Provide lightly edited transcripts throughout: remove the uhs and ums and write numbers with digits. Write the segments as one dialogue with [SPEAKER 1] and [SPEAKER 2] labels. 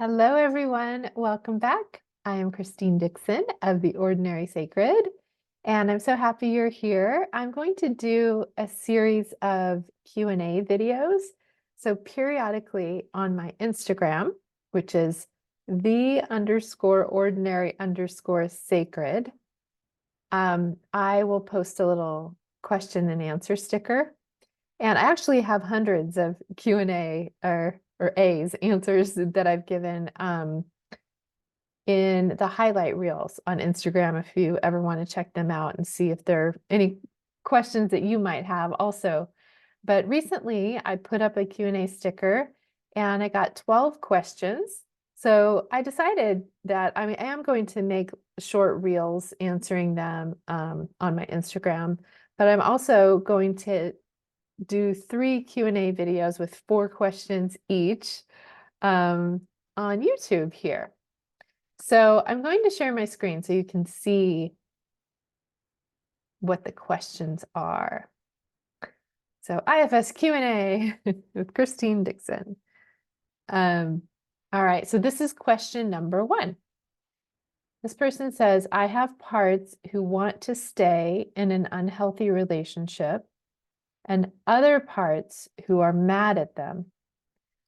[SPEAKER 1] Hello, everyone. Welcome back. I am Christine Dixon of The Ordinary Sacred, and I'm so happy you're here. I'm going to do a series of Q&A videos. So periodically on my Instagram, which is the_ordinary_sacred, I will post a little question and answer sticker. And I actually have hundreds of Q&A or A's answers that I've given in the highlight reels on Instagram if you ever want to check them out and see if there are any questions that you might have also. But recently I put up a Q&A sticker and I got 12 questions. So I decided that I am going to make short reels answering them on my Instagram, but I'm also going to do 3 Q&A videos with 4 questions each on YouTube here. So I'm going to share my screen so you can see what the questions are. So IFS Q&A with Christine Dixon. All right, so this is question number 1. This person says, I have parts who want to stay in an unhealthy relationship and other parts who are mad at them.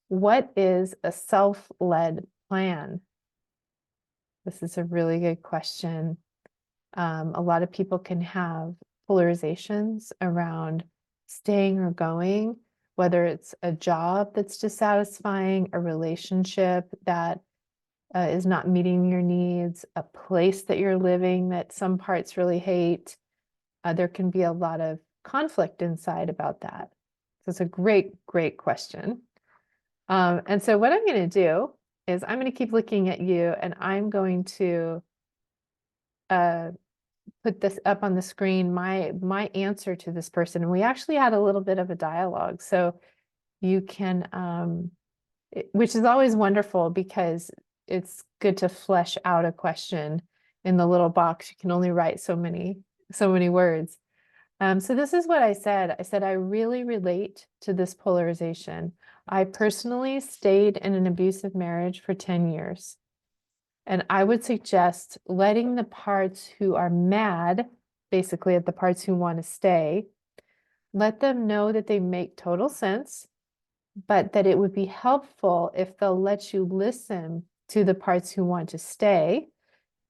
[SPEAKER 1] What is a self-led plan? This is a really good question. A lot of people can have polarizations around staying or going, whether it's a job that's dissatisfying, a relationship that is not meeting your needs, a place that you're living that some parts really hate. There can be a lot of conflict inside about that. So it's a great, great question. And so what I'm going to do is I'm going to keep looking at you and I'm going to put this up on the screen, my answer to this person. And we actually had a little bit of a dialogue. So you can, which is always wonderful because it's good to flesh out a question in the little box. You can only write so many words. So this is what I said. I said, I really relate to this polarization. I personally stayed in an abusive marriage for 10 years. And I would suggest letting the parts who are mad, basically at the parts who want to stay, let them know that they make total sense, but that it would be helpful if they'll let you listen to the parts who want to stay,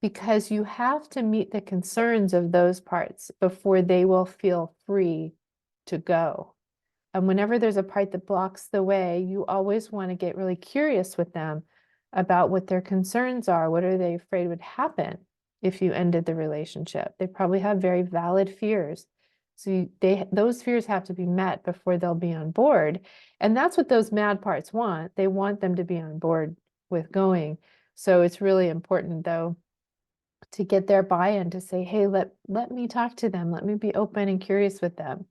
[SPEAKER 1] because you have to meet the concerns of those parts before they will feel free to go. And whenever there's a part that blocks the way, you always want to get really curious with them about what their concerns are. What are they afraid would happen if you ended the relationship? They probably have very valid fears. So those fears have to be met before they'll be on board. And that's what those mad parts want. They want them to be on board with going. So it's really important, though, to get their buy-in to say, hey, let me talk to them. Let me be open and curious with them.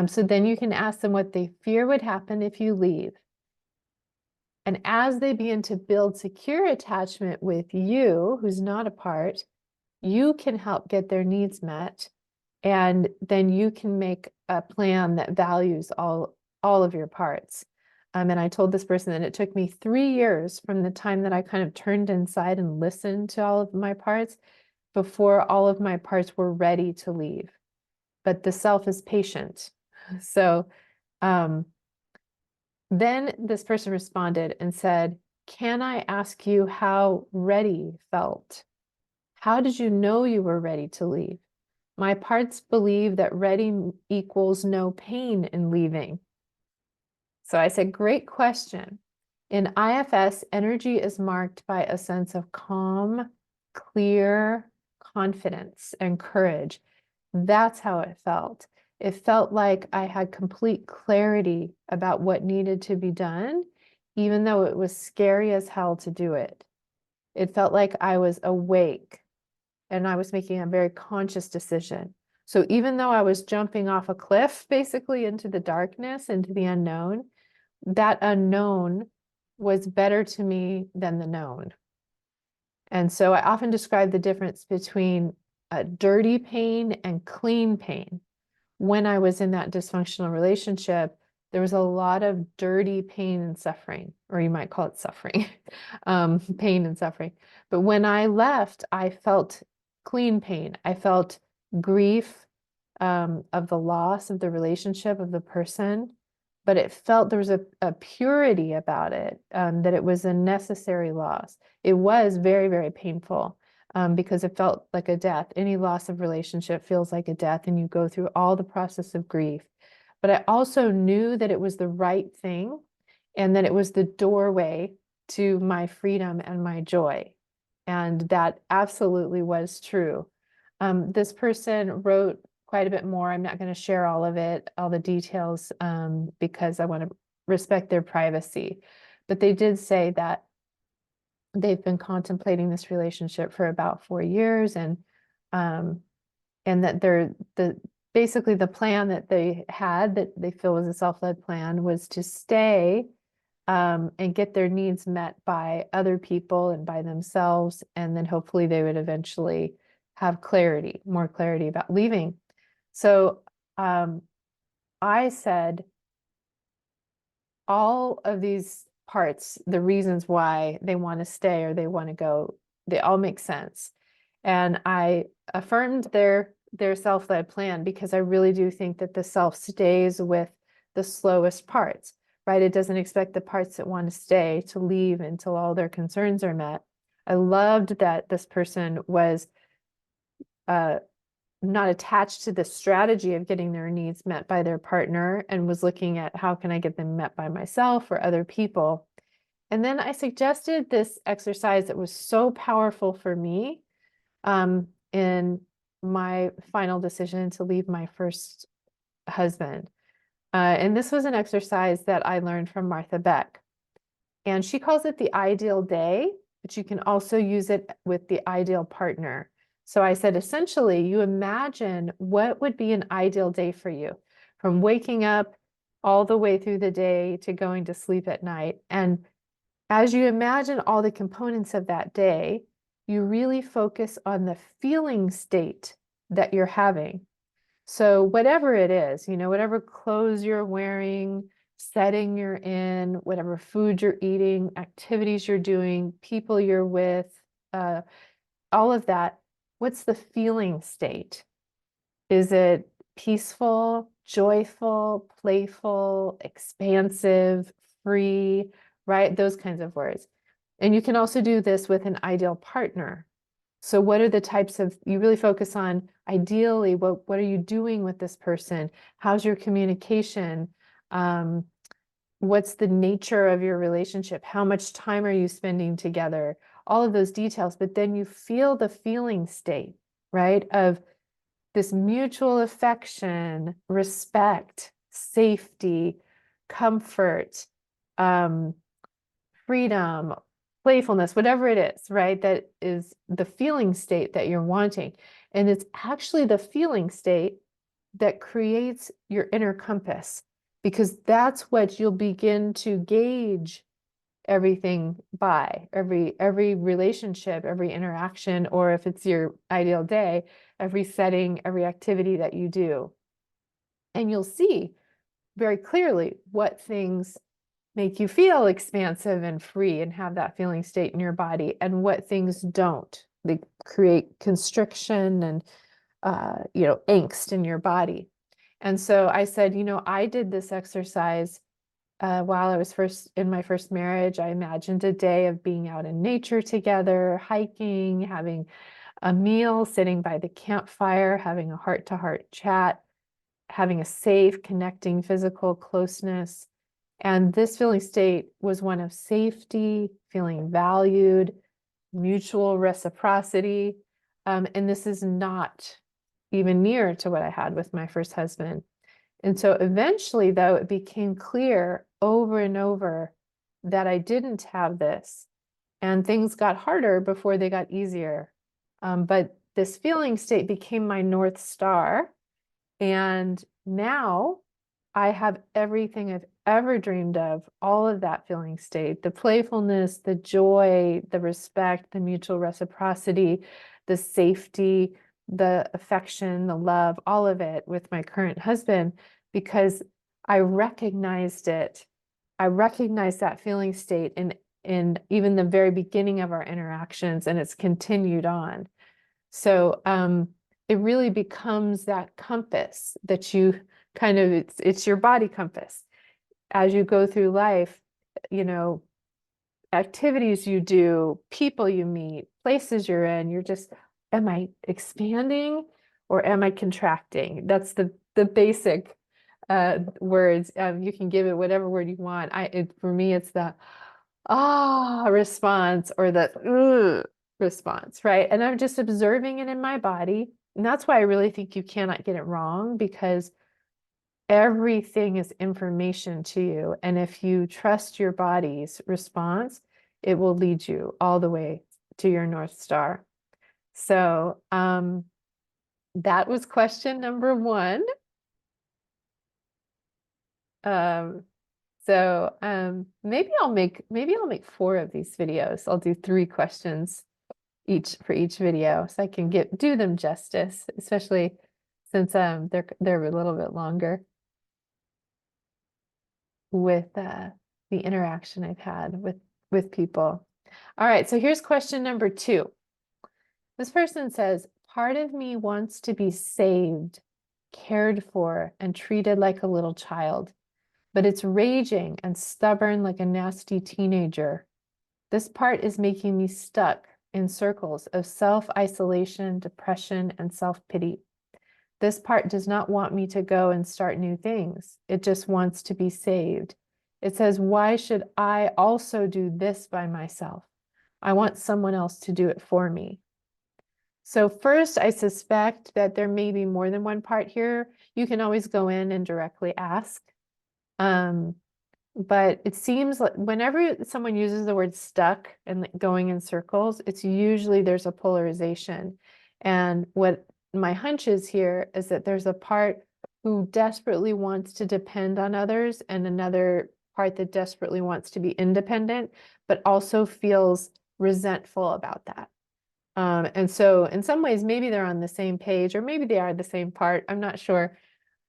[SPEAKER 1] So then you can ask them what they fear would happen if you leave. And as they begin to build secure attachment with you, who's not a part, you can help get their needs met. And then you can make a plan that values all of your parts. And I told this person that it took me 3 years from the time that I kind of turned inside and listened to all of my parts before all of my parts were ready to leave. But the self is patient. So then this person responded and said, can I ask you how ready felt? How did you know you were ready to leave? My parts believe that ready equals no pain in leaving. So I said, great question. In IFS, energy is marked by a sense of calm, clear confidence and courage. That's how it felt. It felt like I had complete clarity about what needed to be done, even though it was scary as hell to do it. It felt like I was awake and I was making a very conscious decision. So even though I was jumping off a cliff, basically into the darkness, into the unknown, that unknown was better to me than the known. And so I often describe the difference between a dirty pain and clean pain. When I was in that dysfunctional relationship, There was a lot of dirty pain and suffering, or you might call it suffering, pain and suffering. But when I left, I felt clean pain. I felt grief of the loss of the relationship of the person, but it felt there was a purity about it, that it was a necessary loss. It was very, very painful, because it felt like a death. Any loss of relationship feels like a death, and you go through all the process of grief. But I also knew that it was the right thing and that it was the doorway to my freedom and my joy. And that absolutely was true. This person wrote quite a bit more. I'm not going to share all of it, all the details, because I want to respect their privacy. But they did say that they've been contemplating this relationship for about 4 years, and that basically the plan that they had, that they feel was a self-led plan, was to stay and get their needs met by other people and by themselves, and then hopefully they would eventually have clarity, more clarity about leaving. So I said, all of these parts, the reasons why they want to stay or they want to go, they all make sense. And I affirmed their self-led plan, because I really do think that the self stays with the slowest parts, right? It doesn't expect the parts that want to stay to leave until all their concerns are met. I loved that this person was not attached to the strategy of getting their needs met by their partner, and was looking at, how can I get them met by myself or other people? And then I suggested this exercise that was so powerful for me in my final decision to leave my first husband. And this was an exercise that I learned from Martha Beck. And she calls it the ideal day, but you can also use it with the ideal partner. So I said, essentially, you imagine what would be an ideal day for you, from waking up all the way through the day to going to sleep at night. And as you imagine all the components of that day, you really focus on the feeling state that you're having. So whatever it is, whatever clothes you're wearing, setting you're in, whatever food you're eating, activities you're doing, people you're with, all of that, what's the feeling state? Is it peaceful, joyful, playful, expansive, free, right? Those kinds of words. And you can also do this with an ideal partner. So what are the types of, you really focus on, ideally, what are you doing with this person? How's your communication? What's the nature of your relationship? How much time are you spending together? All of those details, but then you feel the feeling state, right? Of this mutual affection, respect, safety, comfort, freedom, playfulness, whatever it is, right? That is the feeling state that you're wanting. And it's actually the feeling state that creates your inner compass, because that's what you'll begin to gauge everything by, every relationship, every interaction, or if it's your ideal day, every setting, every activity that you do. And you'll see very clearly what things make you feel expansive and free and have that feeling state in your body, and what things don't. They create constriction and angst in your body. And so I said, I did this exercise while I was in my first marriage. I imagined a day of being out in nature together, hiking, having a meal, sitting by the campfire, having a heart-to-heart chat, having a safe, connecting physical closeness. And this feeling state was one of safety, feeling valued, mutual reciprocity. And this is not even near to what I had with my first husband. And so eventually, though, it became clear over and over that I didn't have this. And things got harder before they got easier. But this feeling state became my North Star. And now I have everything I've ever dreamed of, all of that feeling state, the playfulness, the joy, the respect, the mutual reciprocity, the safety, the affection, the love, all of it with my current husband, because I recognized it. I recognized that feeling state in even the very beginning of our interactions, and it's continued on. So it really becomes that compass that you kind of, it's your body compass. As you go through life, you know, activities you do, people you meet, places you're in, you're just, am I expanding or am I contracting? That's the basic words. You can give it whatever word you want. For me, it's the response or the response, right? And I'm just observing it in my body. And that's why I really think you cannot get it wrong, because everything is information to you. And if you trust your body's response, it will lead you all the way to your North Star. So that was question number 1. Maybe I'll make 4 of these videos. I'll do 3 questions each for each video, so I can do them justice, especially since they're a little bit longer with the interaction I've had with people. All right, so here's question number 2. This person says, part of me wants to be saved, cared for, and treated like a little child, but it's raging and stubborn like a nasty teenager. This part is making me stuck in circles of self-isolation, depression, and self-pity. This part does not want me to go and start new things. It just wants to be saved. It says, why should I also do this by myself? I want someone else to do it for me. So first, I suspect that there may be more than one part here. You can always go in and directly ask. But it seems like whenever someone uses the word stuck and going in circles, it's usually there's a polarization. And what my hunch is here is that there's a part who desperately wants to depend on others and another part that desperately wants to be independent, but also feels resentful about that. And so in some ways, maybe they're on the same page, or maybe they are the same part. I'm not sure.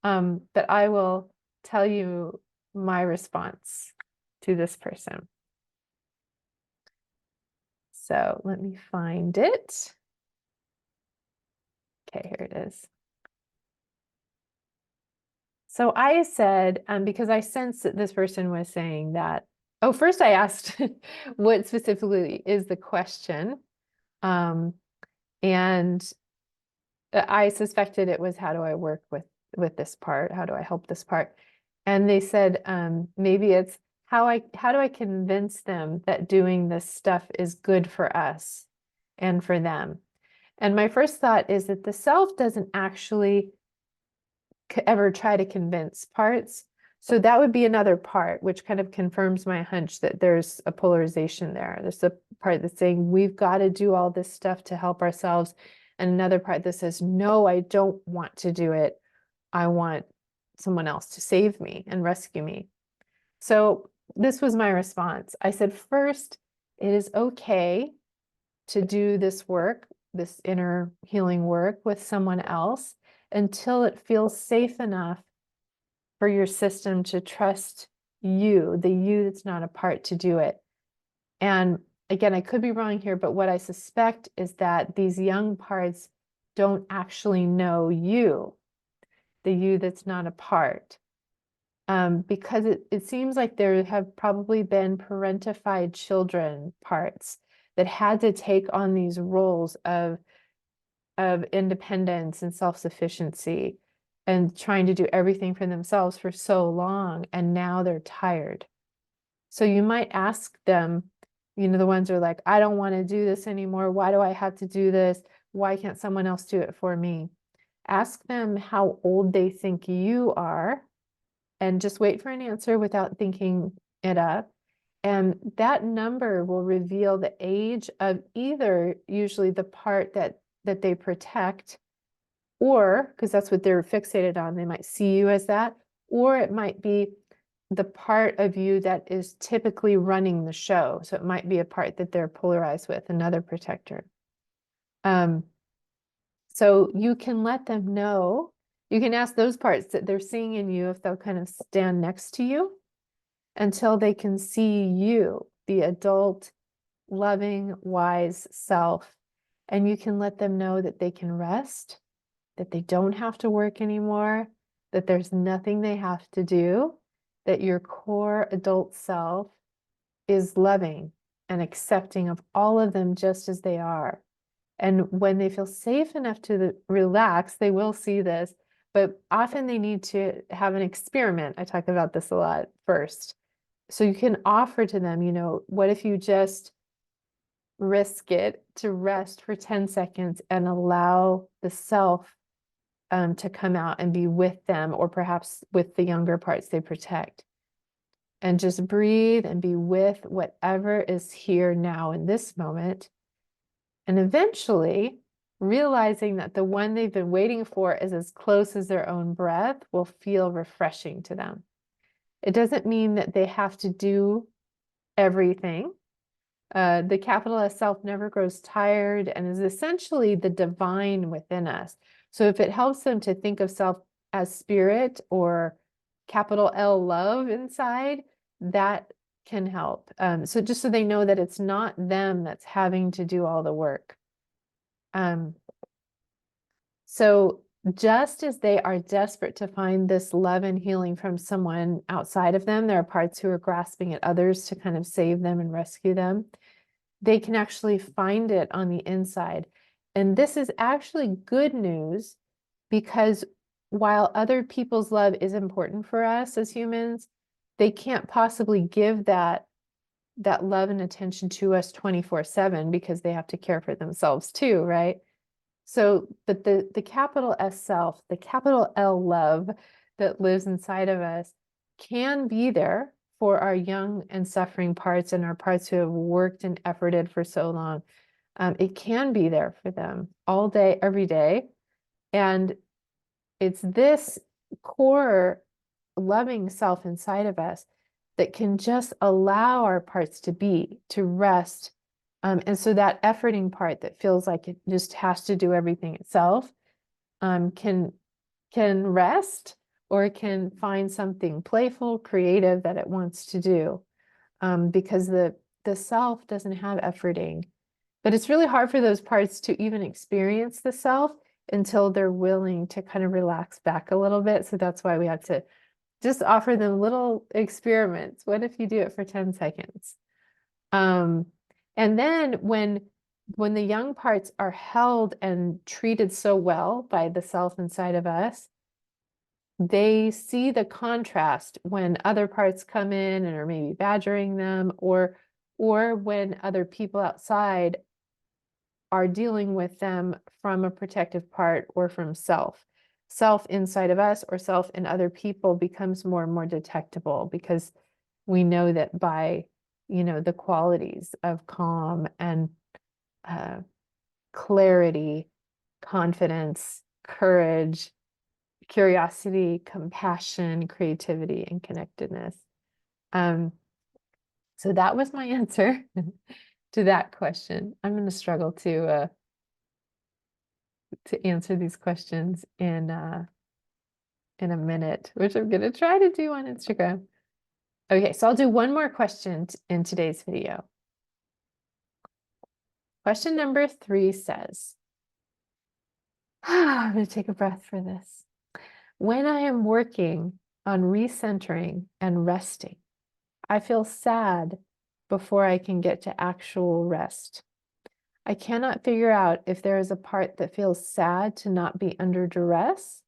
[SPEAKER 1] But I will tell you my response to this person. So let me find it. Okay, here it is. So I said, because I sensed that this person was saying that, oh, first I asked what specifically is the question. And I suspected it was, how do I work with this part? How do I help this part? And they said, maybe it's how do I convince them that doing this stuff is good for us and for them? And my first thought is that the self doesn't actually ever try to convince parts. So that would be another part, which kind of confirms my hunch that there's a polarization there. There's a part that's saying, we've got to do all this stuff to help ourselves. And another part that says, no, I don't want to do it. I want someone else to save me and rescue me. So this was my response. I said, first, it is okay to do this work, this inner healing work with someone else until it feels safe enough for your system to trust you, the you that's not a part, to do it. And again, I could be wrong here, but what I suspect is that these young parts don't actually know you, the you that's not a part. Because it seems like there have probably been parentified children parts that had to take on these roles of independence and self-sufficiency and trying to do everything for themselves for so long, and now they're tired. So you might ask them, you know, the ones who are like, I don't want to do this anymore. Why do I have to do this? Why can't someone else do it for me? Ask them how old they think you are, and just wait for an answer without thinking it up. And that number will reveal the age of either usually the part that they protect, or because that's what they're fixated on, they might see you as that, or it might be the part of you that is typically running the show. So it might be a part that they're polarized with, another protector. So you can let them know, You can ask those parts that they're seeing in you if they'll kind of stand next to you until they can see you, the adult, loving, wise self. And you can let them know that they can rest, that they don't have to work anymore, that there's nothing they have to do, that your core adult self is loving and accepting of all of them just as they are. And when they feel safe enough to relax, they will see this, but often they need to have an experiment. I talk about this a lot first. So you can offer to them, what if you just risk it to rest for 10 seconds and allow the self to come out and be with them, or perhaps with the younger parts they protect. And just breathe and be with whatever is here now in this moment. And eventually, realizing that the one they've been waiting for is as close as their own breath will feel refreshing to them. It doesn't mean that they have to do everything. The capital S self never grows tired and is essentially the divine within us. So if it helps them to think of self as spirit or capital L love inside, that can help. So just so they know that it's not them that's having to do all the work. So just as they are desperate to find this love and healing from someone outside of them, there are parts who are grasping at others to kind of save them and rescue them. They can actually find it on the inside. And this is actually good news, because while other people's love is important for us as humans, they can't possibly give that love and attention to us 24/7 because they have to care for themselves too, right? So, but the capital S self, the capital L love that lives inside of us can be there for our young and suffering parts and our parts who have worked and efforted for so long. It can be there for them all day, every day. And it's this core loving self inside of us that can just allow our parts to be, to rest. And so that efforting part that feels like it just has to do everything itself can rest, or it can find something playful, creative that it wants to do, because the self doesn't have efforting. But it's really hard for those parts to even experience the self until they're willing to kind of relax back a little bit. So that's why we have to just offer them little experiments. What if you do it for 10 seconds? And then when the young parts are held and treated so well by the self inside of us, they see the contrast when other parts come in and are maybe badgering them, or when other people outside are dealing with them from a protective part or from self. Self inside of us or self in other people becomes more and more detectable, because we know that by the qualities of calm and clarity, confidence, courage, curiosity, compassion, creativity, and connectedness. So that was my answer to that question. I'm going to struggle to answer these questions in a minute, which I'm going to try to do on Instagram. Okay, so I'll do one more question in today's video. Question number 3 says, I'm going to take a breath for this. When I am working on recentering and resting, I feel sad before I can get to actual rest. I cannot figure out if there is a part that feels sad to not be under duress,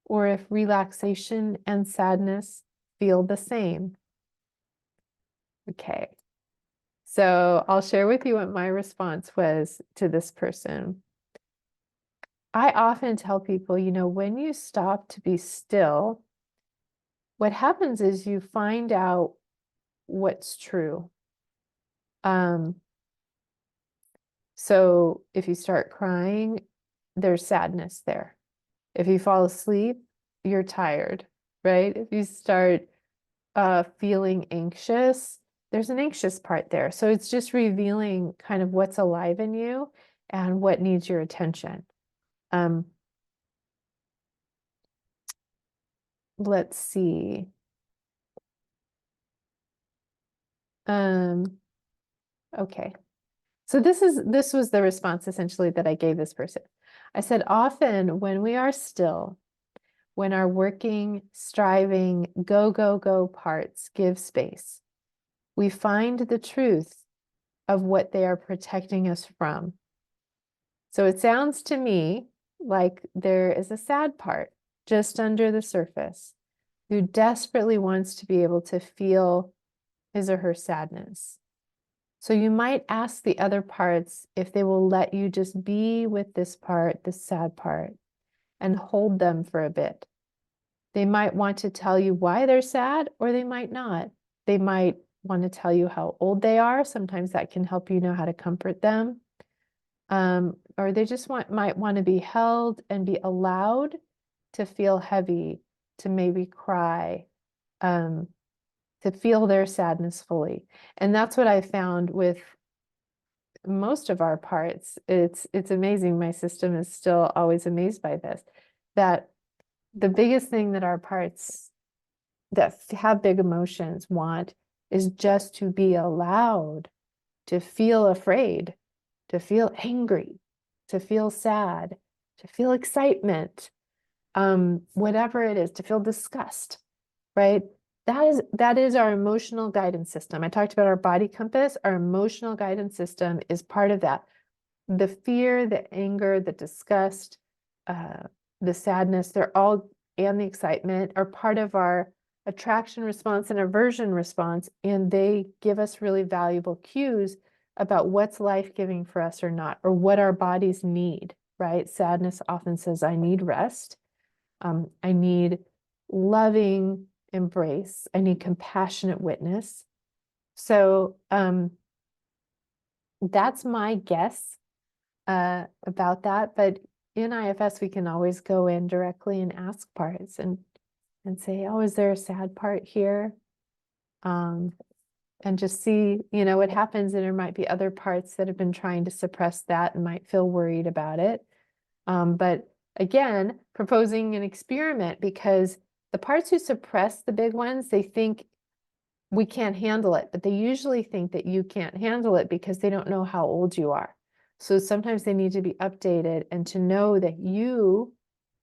[SPEAKER 1] or if relaxation and sadness feel the same. Okay, so I'll share with you what my response was to this person. I often tell people, when you stop to be still, what happens is you find out what's true. So if you start crying, there's sadness there. If you fall asleep, you're tired, right? If you start feeling anxious, there's an anxious part there. So it's just revealing kind of what's alive in you and what needs your attention. let's see. Okay. So this was the response essentially that I gave this person. I said, often when we are still, when our working, striving, go, go, go parts give space, we find the truth of what they are protecting us from. So it sounds to me like there is a sad part just under the surface who desperately wants to be able to feel his or her sadness. So you might ask the other parts if they will let you just be with this part, this sad part, and hold them for a bit. They might want to tell you why they're sad, or they might not. They might want to tell you how old they are. Sometimes that can help you know how to comfort them. Or they just might want to be held and be allowed to feel heavy, to maybe cry, to feel their sadness fully. And that's what I found with most of our parts. It's amazing. My system is still always amazed by this, that the biggest thing that our parts that have big emotions want is just to be allowed to feel afraid, to feel angry, to feel sad, to feel excitement, whatever it is, to feel disgust, right? That is our emotional guidance system. I talked about our body compass. Our emotional guidance system is part of that. The fear, the anger, the disgust, the sadness, they're all, and the excitement are part of our attraction response and aversion response, and they give us really valuable cues about what's life-giving for us or not, or what our bodies need, right? Sadness often says, I need rest. I need loving embrace. I need compassionate witness. So that's my guess about that. But in IFS, we can always go in directly and ask parts and say, oh, is there a sad part here? And just see, you know, what happens. And there might be other parts that have been trying to suppress that and might feel worried about it. But again, proposing an experiment, because the parts who suppress the big ones, they think we can't handle it, but they usually think that you can't handle it because they don't know how old you are. So sometimes they need to be updated and to know that you,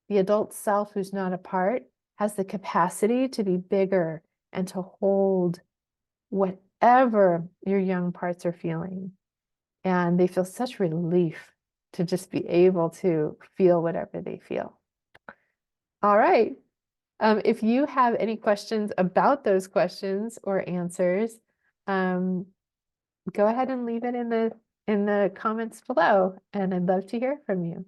[SPEAKER 1] the adult self who's not a part, has the capacity to be bigger and to hold whatever your young parts are feeling. And they feel such relief to just be able to feel whatever they feel. All right. If you have any questions about those questions or answers, go ahead and leave it in the comments below, and I'd love to hear from you.